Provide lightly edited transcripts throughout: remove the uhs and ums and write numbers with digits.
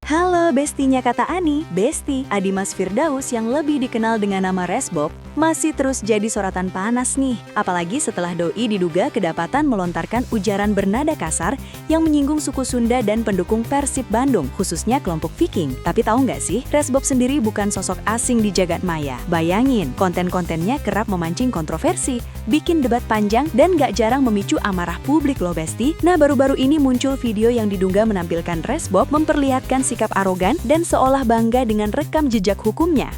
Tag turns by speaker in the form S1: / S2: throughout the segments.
S1: Halo bestinya kata Ani, Besti, Adimas Firdaus yang lebih dikenal dengan nama Resbob, masih terus jadi sorotan panas nih. Apalagi setelah Doi diduga kedapatan melontarkan ujaran bernada kasar yang menyinggung suku Sunda dan pendukung Persib Bandung, khususnya kelompok Viking. Tapi tahu nggak sih, Resbob sendiri bukan sosok asing di jagat maya. Bayangin, konten-kontennya kerap memancing kontroversi, bikin debat panjang, dan nggak jarang memicu amarah publik loh Besti. Nah baru-baru ini muncul video yang diduga menampilkan Resbob memperlihatkan sikap arogan dan seolah bangga dengan rekam jejak hukumnya.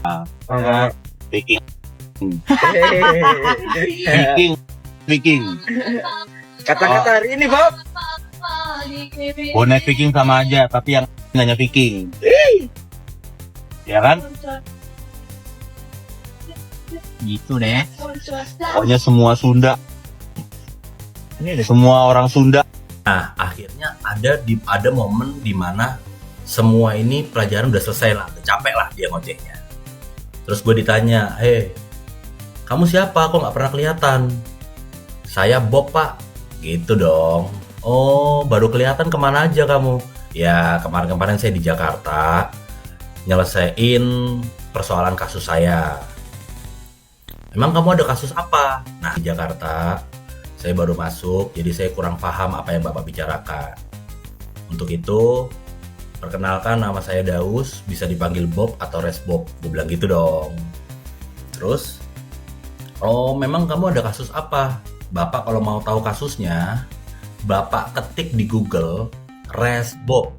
S2: Viking. Viking.
S3: Kata-kata hari ini, Bob.
S2: Bonek Viking sama aja, tapi yang hanya Viking. Ya kan? Gitu deh. Pokoknya semua Sunda. Semua orang Sunda.
S4: Nah, akhirnya ada momen di mana semua ini pelajaran udah selesai lah, udah capek lah dia ngojeknya. Terus gue ditanya, kamu siapa? Kok nggak pernah kelihatan? Saya Bob pak. Gitu dong. Oh, baru kelihatan kemana aja kamu? Ya kemarin-kemarin saya di Jakarta nyelesain persoalan kasus saya. Emang kamu ada kasus apa? Nah di Jakarta saya baru masuk, jadi saya kurang paham apa yang bapak bicarakan. Untuk itu perkenalkan, nama saya Daus, bisa dipanggil Bob atau Resbob. Gue bilang gitu dong. Terus, oh memang kamu ada kasus apa? Bapak kalau mau tahu kasusnya, Bapak ketik di Google Resbob.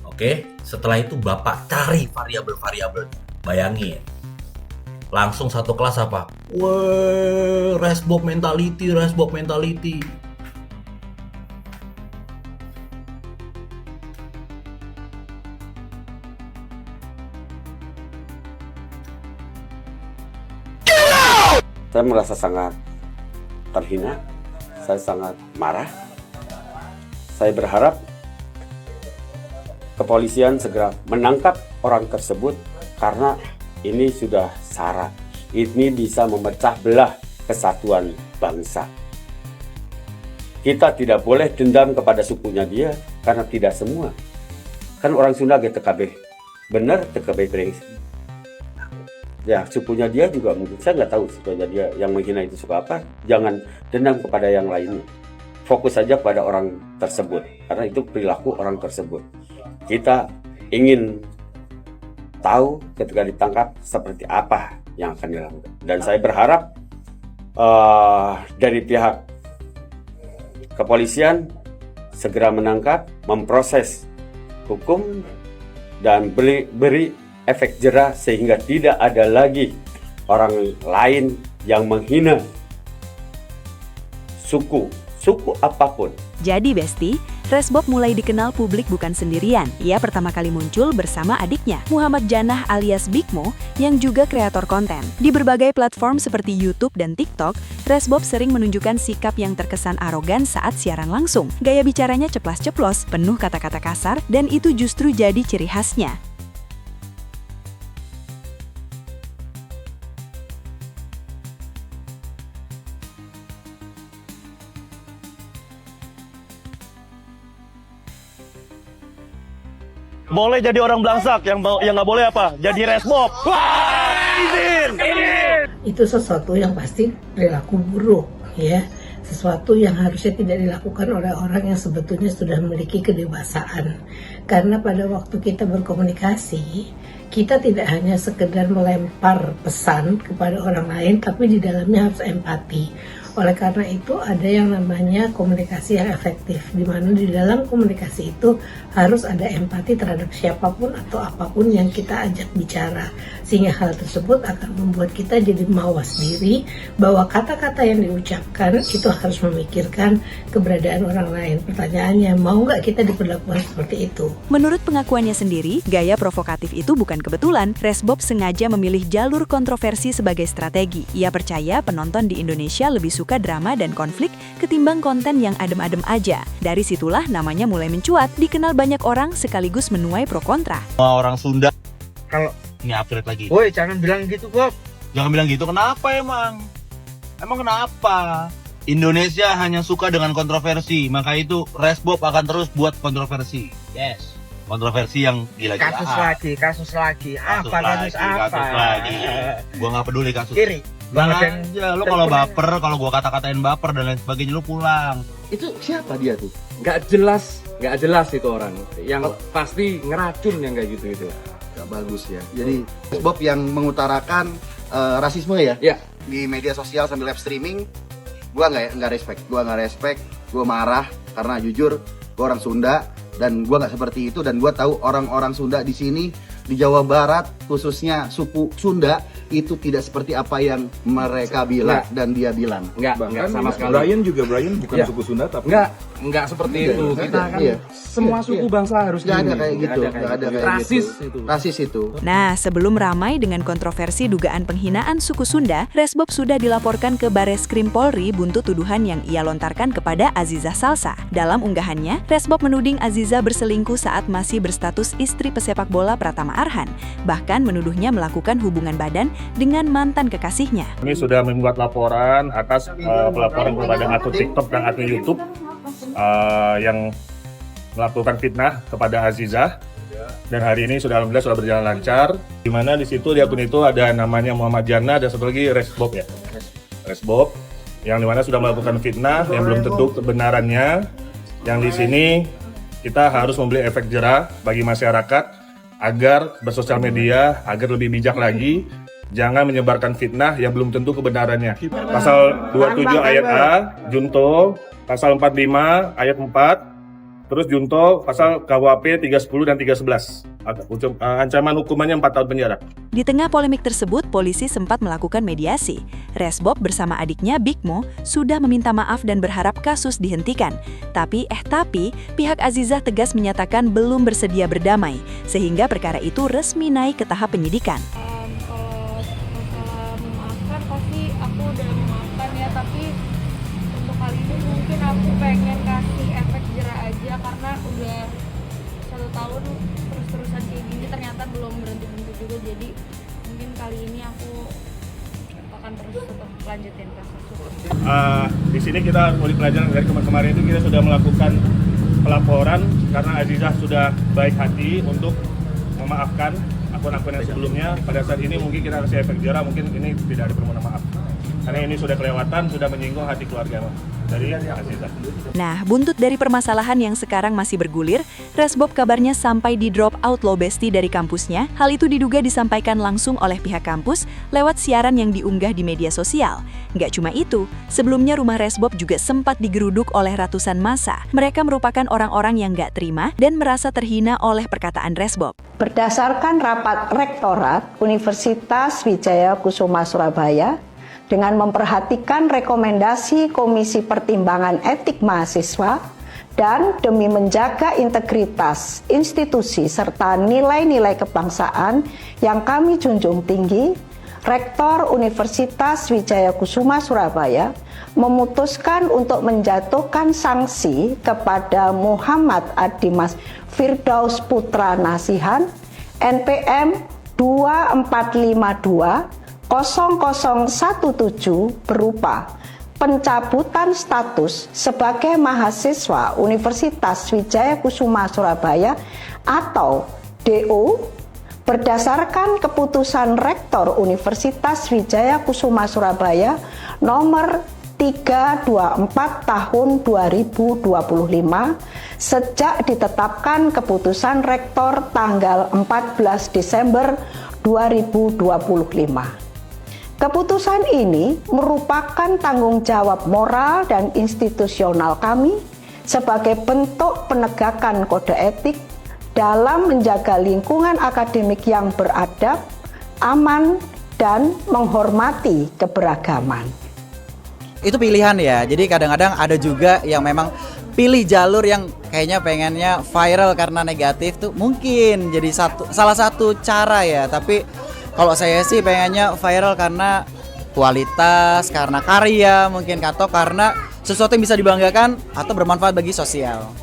S4: Oke, setelah itu Bapak cari variabel-variabelnya. Bayangin, langsung satu kelas apa? Wah, Resbob mentality, Resbob mentality.
S3: Saya merasa sangat terhina, saya sangat marah. Saya berharap kepolisian segera menangkap orang tersebut karena ini sudah sara. Ini bisa memecah belah kesatuan bangsa. Kita tidak boleh dendam kepada sukunya dia karena tidak semua. Kan orang Sunda GTKB. Benar TKB brengsek. Ya, sukunya dia juga mungkin, saya nggak tahu sukunya dia yang menghina itu suku apa. Jangan dendam kepada yang lainnya. Fokus saja pada orang tersebut, karena itu perilaku orang tersebut. Kita ingin tahu ketika ditangkap seperti apa yang akan dilakukan. Dan saya berharap dari pihak kepolisian segera menangkap, memproses hukum, dan beri efek jera sehingga tidak ada lagi orang lain yang menghina suku apapun.
S1: Jadi Besti, Resbob mulai dikenal publik bukan sendirian. Ia pertama kali muncul bersama adiknya, Muhammad Janah alias Bigmo, yang juga kreator konten. Di berbagai platform seperti YouTube dan TikTok, Resbob sering menunjukkan sikap yang terkesan arogan saat siaran langsung. Gaya bicaranya ceplas-ceplos, penuh kata-kata kasar, dan itu justru jadi ciri khasnya.
S5: Boleh jadi orang belangsak, yang nggak boleh apa? Jadi Resbob. Wah, izin.
S6: Itu sesuatu yang pasti perilaku buruk, ya. Sesuatu yang harusnya tidak dilakukan oleh orang yang sebetulnya sudah memiliki kedewasaan. Karena pada waktu kita berkomunikasi, kita tidak hanya sekedar melempar pesan kepada orang lain, tapi di dalamnya harus empati. Oleh karena itu ada yang namanya komunikasi yang efektif, di mana di dalam komunikasi itu harus ada empati terhadap siapapun atau apapun yang kita ajak bicara, sehingga hal tersebut akan membuat kita jadi mawas diri bahwa kata-kata yang diucapkan itu harus memikirkan keberadaan orang lain. Pertanyaannya, mau nggak kita diperlakukan seperti itu?
S1: Menurut pengakuannya sendiri, gaya provokatif itu bukan kebetulan. Resbob sengaja memilih jalur kontroversi sebagai strategi. Ia percaya penonton di Indonesia lebih suka drama dan konflik ketimbang konten yang adem-adem aja. Dari situlah namanya mulai mencuat, dikenal banyak orang sekaligus menuai pro kontra.
S2: Semua orang Sunda.
S3: Kalau
S2: Ini upgrade lagi.
S3: woi, jangan bilang gitu, Bob.
S2: Jangan bilang gitu, kenapa emang? Emang kenapa? Indonesia hanya suka dengan kontroversi, maka itu Resbob akan terus buat kontroversi. Yes. Kontroversi yang gila-gilaan.
S7: Kasus lagi. Kasus
S2: lagi. Gua nggak peduli kasus.
S7: Kiri.
S2: Bang aja, lo kalau baper, kalau gua kata-katain baper dan lain sebagainya, lo pulang.
S8: Itu siapa dia tuh? Nggak jelas itu orang. Yang pasti ngeracun yang kayak gitu itu.
S9: Gak bagus ya. Jadi Bob yang mengutarakan rasisme ya?
S8: Ya.
S9: Di media sosial sambil live streaming, gua nggak respect. Gua marah karena jujur gua orang Sunda dan gua nggak seperti itu, dan gua tahu orang-orang Sunda di sini di Jawa Barat khususnya suku Sunda itu tidak seperti apa yang mereka bilang dan dia bilang.
S8: Enggak sama sekali.
S10: Brian bukan suku Sunda tapi
S8: enggak seperti itu. Kita kan semua suku bangsa harus
S9: nggak ada kayak gitu. Nggak ada kayak
S8: rasis
S9: gitu.
S8: itu.
S9: Rasis itu.
S1: Nah, sebelum ramai dengan kontroversi dugaan penghinaan suku Sunda, Resbob sudah dilaporkan ke Bareskrim Polri buntut tuduhan yang ia lontarkan kepada Azizah Salsa. Dalam unggahannya, Resbob menuding Azizah berselingkuh saat masih berstatus istri pesepak bola Pratama Arhan, bahkan menuduhnya melakukan hubungan badan dengan mantan kekasihnya.
S5: Kami sudah membuat laporan atas pelaporan kepada akun TikTok dan akun YouTube yang melakukan fitnah kepada Azizah. Dan hari ini alhamdulillah sudah berjalan lancar. Di mana di situ di akun itu ada namanya Muhammad Jana dan satu lagi Resbob ya. Resbob yang dimana sudah melakukan fitnah yang belum tentu kebenarannya. Yang di sini kita harus memberi efek jerah bagi masyarakat agar bersosial media agar lebih bijak lagi, jangan menyebarkan fitnah yang belum tentu kebenarannya. Pasal 27 ayat A, junto, pasal 45 ayat 4, terus junto pasal KUHP 310 dan 311. Ancaman hukumannya 4 tahun penjara.
S1: Di tengah polemik tersebut, polisi sempat melakukan mediasi. Resbob bersama adiknya Bigmo sudah meminta maaf dan berharap kasus dihentikan. Tapi pihak Azizah tegas menyatakan belum bersedia berdamai, sehingga perkara itu resmi naik ke tahap penyidikan.
S11: Kalau masalah memaafkan pasti aku udah memaafkan ya, tapi untuk kali ini mungkin aku pengen kasih efek jerah aja karena udah 1 tahun terus-terusan kayak gini ternyata belum berhenti-berhenti juga, jadi mungkin kali ini aku akan terus tetap lanjutin kasus hukum.
S5: Di sini kita mulai pelajaran dari kemarin itu kita sudah melakukan pelaporan karena Azizah sudah baik hati untuk memaafkan akun-akun yang sebelumnya. Pada saat ini mungkin kita kasih efek jerah, mungkin ini tidak ada permohonan maaf karena ini sudah kelewatan, sudah menyinggung hati keluarga dari Azizah.
S1: Nah, buntut dari permasalahan yang sekarang masih bergulir, Resbob kabarnya sampai di drop out Low Bestie dari kampusnya. Hal itu diduga disampaikan langsung oleh pihak kampus lewat siaran yang diunggah di media sosial. Nggak cuma itu, sebelumnya rumah Resbob juga sempat digeruduk oleh ratusan massa. Mereka merupakan orang-orang yang nggak terima dan merasa terhina oleh perkataan Resbob.
S12: Berdasarkan rapat Rektorat Universitas Wijaya Kusuma Surabaya, dengan memperhatikan rekomendasi Komisi Pertimbangan Etik Mahasiswa dan demi menjaga integritas institusi serta nilai-nilai kebangsaan yang kami junjung tinggi, Rektor Universitas Wijaya Kusuma Surabaya memutuskan untuk menjatuhkan sanksi kepada Muhammad Adimas Firdaus Putra Nasihan NPM 2452 0017 berupa pencabutan status sebagai mahasiswa Universitas Wijaya Kusuma Surabaya atau DO berdasarkan keputusan Rektor Universitas Wijaya Kusuma Surabaya nomor 324 tahun 2025 sejak ditetapkan keputusan Rektor tanggal 14 Desember 2025. Keputusan ini merupakan tanggung jawab moral dan institusional kami sebagai bentuk penegakan kode etik dalam menjaga lingkungan akademik yang beradab, aman, dan menghormati keberagaman.
S13: Itu pilihan ya, jadi kadang-kadang ada juga yang memang pilih jalur yang kayaknya pengennya viral karena negatif tuh mungkin jadi salah satu cara ya, tapi kalau saya sih pengennya viral karena kualitas, karena karya mungkin, atau karena sesuatu yang bisa dibanggakan atau bermanfaat bagi sosial.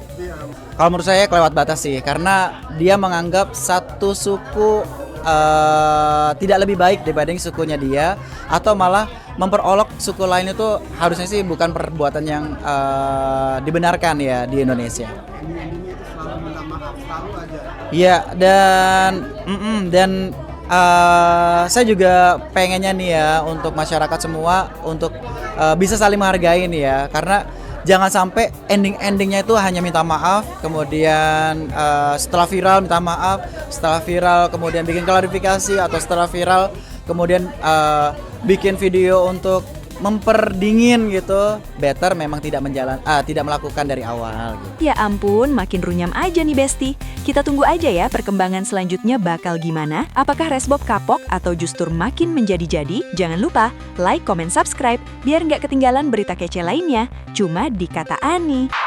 S13: Kalau menurut saya kelewat batas sih, karena dia menganggap satu suku tidak lebih baik dibanding sukunya dia, atau malah memperolok suku lain itu harusnya sih bukan perbuatan yang dibenarkan ya di Indonesia. Iya, dan saya juga pengennya nih ya untuk masyarakat semua untuk bisa saling menghargai nih ya, karena jangan sampai endingnya itu hanya minta maaf, kemudian setelah viral minta maaf, setelah viral kemudian bikin klarifikasi, atau setelah viral kemudian bikin video untuk memperdingin gitu. Better memang tidak melakukan dari awal gitu.
S1: Ya ampun, makin runyam aja nih Besti. Kita tunggu aja ya perkembangan selanjutnya bakal gimana. Apakah Resbob kapok atau justru makin menjadi-jadi? Jangan lupa like, comment, subscribe biar nggak ketinggalan berita kece lainnya. Cuma di Kata Ani.